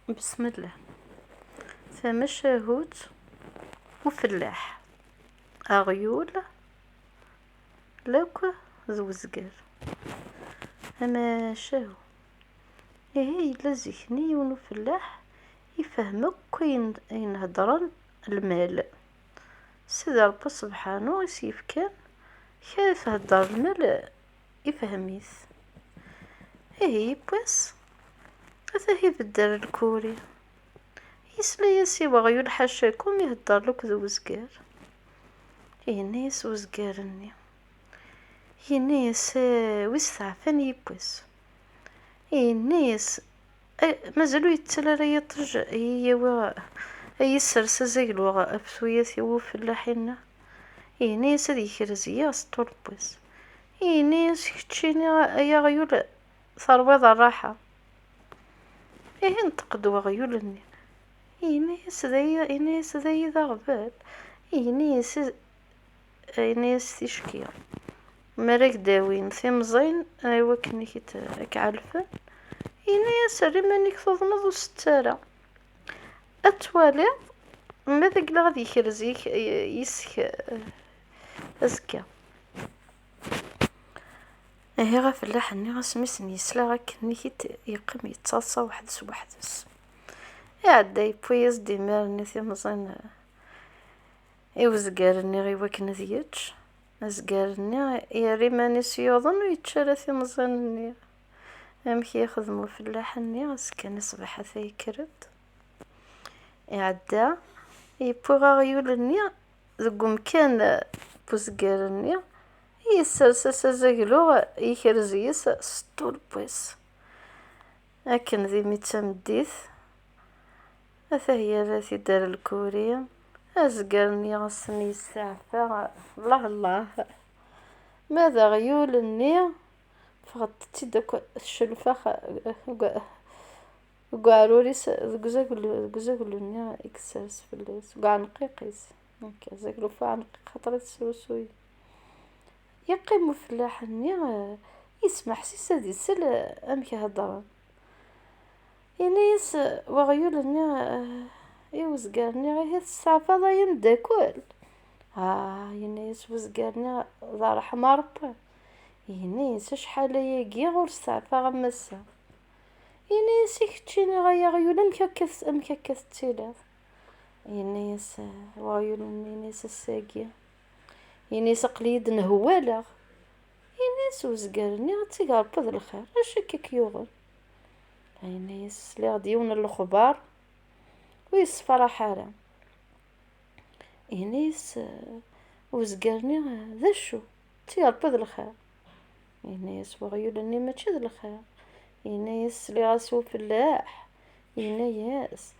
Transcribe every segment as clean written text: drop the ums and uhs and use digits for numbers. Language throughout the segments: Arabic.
بسم الله. ثما شاهوت وفلاح أغيول لوك زوزقار. أما شاهو إيه لازكني ونو فلاح يفهمك كاين ينهضرن المال. سيدي ربي سبحانه يسيف كان كيف هدر المال يفهميث. إيه بس هذا هي بدل الكوري يسلا ياسي وغيول حاشاكم يهدر لك ذو وزقار. إيه ناس وزقارني هي ناس ويس تعرفان يبوس. إيه ناس مازالو يتسلى راه يطرج هي و هي السرسة زيلو أبسويات يو فلاحين. إيه ناس هذي كرزية سطول بوس. إيه ناس كتشيني يا غيول ثروة الراحة. إيه انتقدوا غيولني. إيه ناس ذي ذا غبال. إيه ناس تشكي مراك داوين ثمزين ايوا كني كعلفن. إيه ناس ريمانيك تظنظ ستارة أتوالي ماذا قلا غادي يكرزيك يسك أزكى. هي غا فلاح اني غاسميسني يسلا غاكني يقم يتصاصى وحدس وحدس يعدا يبويز ديمارني ثمزين يوزقارني غي وكنا ذيتش أزقارني يا ريماني سيوضن ويتشارى ثمزينني أمك يخدمو فلاحني غاسكان صباح ثيكرد يعدا يبوغا غيولني ذو مكان بوزقارني يسرسس زاقلو يكرزيس ستول بويس أكن ذي ميتسمديث أثا هي التي دار الكورية أزقرني غصني السعفة الله ماذا غيولني فغطتي داك الشلفة وقعروريس قزاقلوني إكساس في الليس وقع نقيقيس هكا زاقلو فعنق خطرت سوسوي يقيمو فلاحني يسمح سيسا دي سل أمك هضران ينيس وغيولني يوزقارني غير السعفة ضاين داكول ينيس وزقارني ضار حمار ينيس شحال ياقي غور السعفة غمسا ينيس يكتشيني غايا غيول أمك هكا تيلاف ينيس وغيولني ينيس الساقية ينيس قليد نهوالا ينيس وزقارني غتيقار بذ الخير اش هكاك يوغل ينيس لي غادي يون الخبار ويصفر حاله ينيس وزقارني ذا شو تيقار بذ الخير ينيس وغيولني ماشي ذا الخير ينيس لي غاسو فلاح ينيس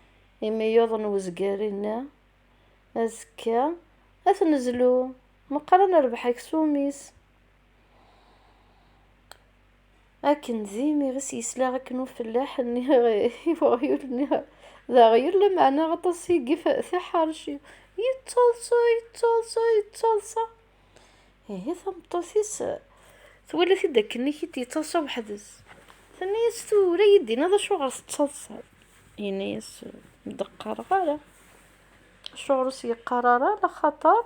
إما يوضن وزقارينا أزكى أثنزلو مقارنة ربح يكسوميس لكن ذيمي غس يسلا غكنو فلاح اني غيولني ذا غيول معنا غطاس يقف ثحارشي يتصلصا هي ثمطوثيس ثولا في داك اني كي يتصلصا وحدس ثاني يستو يدي هذا شو غرس تصلصا ينيس مدقر غالا شعور سي قرارة لخطر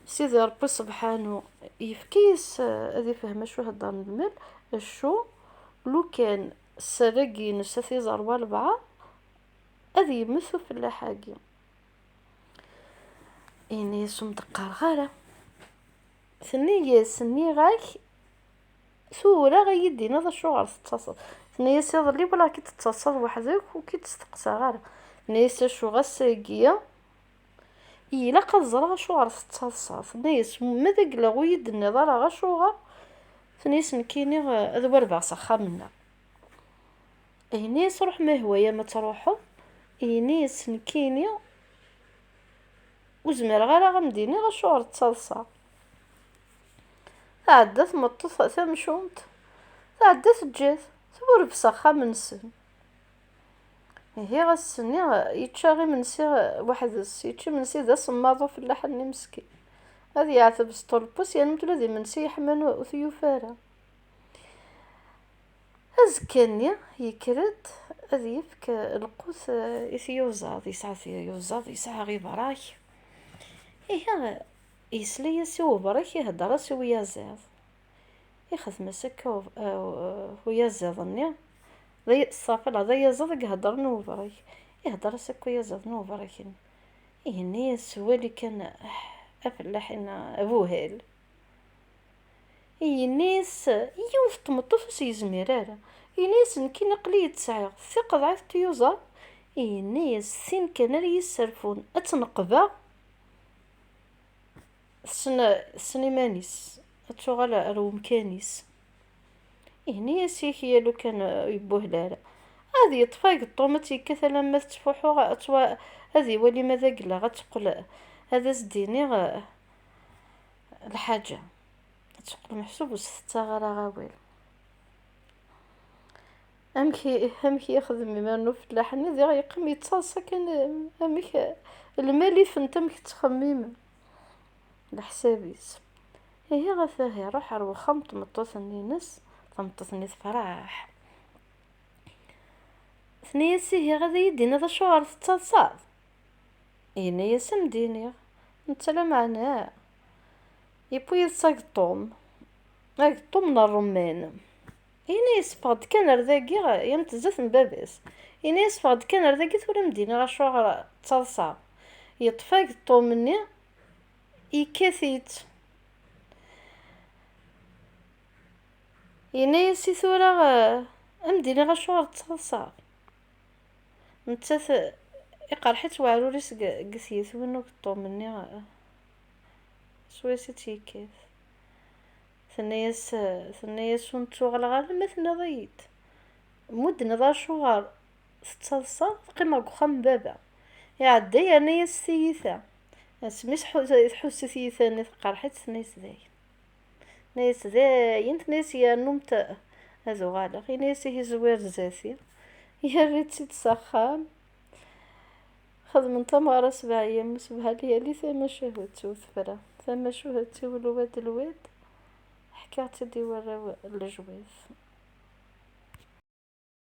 سيدي ربي سبحانه يفكيس هذي فهمه شو هضر المال الشو لو كان سرقي نسثي زروا البعض هذي يمثو في اللحاقي إني سمدقر غالا ثنية سني غاك ثورة غيدي نظر شو غرس تتصل ثنية سيضر لي ولا كي تتصل وحدك وكي تستقسى غالا ثنية شو غساقية إلا قد زرع شو غرس تتصل ثنية ماذا قلا غويد النظر غا شو غا ثنيس نكيني ذوار بعصا خامنا نيس روح ما هو يا ما تروحوا نيس نكيني وزمر غير غمديني غشعر تصلصة عدت مطف ثمشونت عدت جات ثور بصخة من سن هي غسني يتشاغي من سي واحد يتشي من سي ذا صماضو في اللحن مسكين هذه يعثب سطولبوس يعني متولى ذي من سي يحمل وثيوفارا أزكاني يكرد هذا يفك القوس يثيوزاض يسعى يوزاض يسعى غي براك إيه يسلي سو براك يهدر سو يازاض يخذ مسك ويا زاضني ذي الصافي لا ذي زاض يهدر نوفراك يهدر سكو يزاض نوفراك إيه الناس واللي كان أفلح إن أبوهل الناس يوفط مطفس يزميرارا الناس نكين قلي تسعى ثقة ضعف تيوزا الناس سين كان يسرفون أتنقبا سنيمانيس أتشغل أرو مكانيس الناس هي لو كان يبوهلارا هذه يطفاق الطوماتي كثلا ما تفوحو أتوا هذه ولي ماذا قلا غتقول هذا زديني الحاجة تقول محسوب وستغرى غاويل امكي ياخذ مما فلاحني ذي يقيم يتصاصى كان امك المالي فنتمك تخميم لحسابيس هي غثاه روح روخا مطمطوثني نس طمطوثني فرح ثنيسي هي غادي يدينا ذا شوار تتصاصى إينا ياسم ديني نتلا معنا يبوي يصاق الطوم الطوم من الرمان إينا يسفغد كان رذاقي يمتزث من باباس إينا يسفغد كان رذاقي ثورة مدينة غشوار تصلصا يطفاق الطوم مني يكاثيت إينا يسي ثورة مدينة غشوار تصلصا نتث يقرحت وعروريس قثيث ونو الطوم مني سويسي تيكاث ثنياس ونتو غالغال مثل ضيت مدنا ذا شوار تصلصا قيمة قخام بابا يعدي أنا يستيثا اسميس حوس ثيثا نثقرحت ثنيس ذاي ناس ذاي انت ناس يا نمت هذو غالغ ناس هي زوار زاثي يا ريت تسخان خذ من تمارة 7 أيام سبها لي ثم شهوتي وثفرة ثم شهوتي والواد حكاية دي ورا الجواز.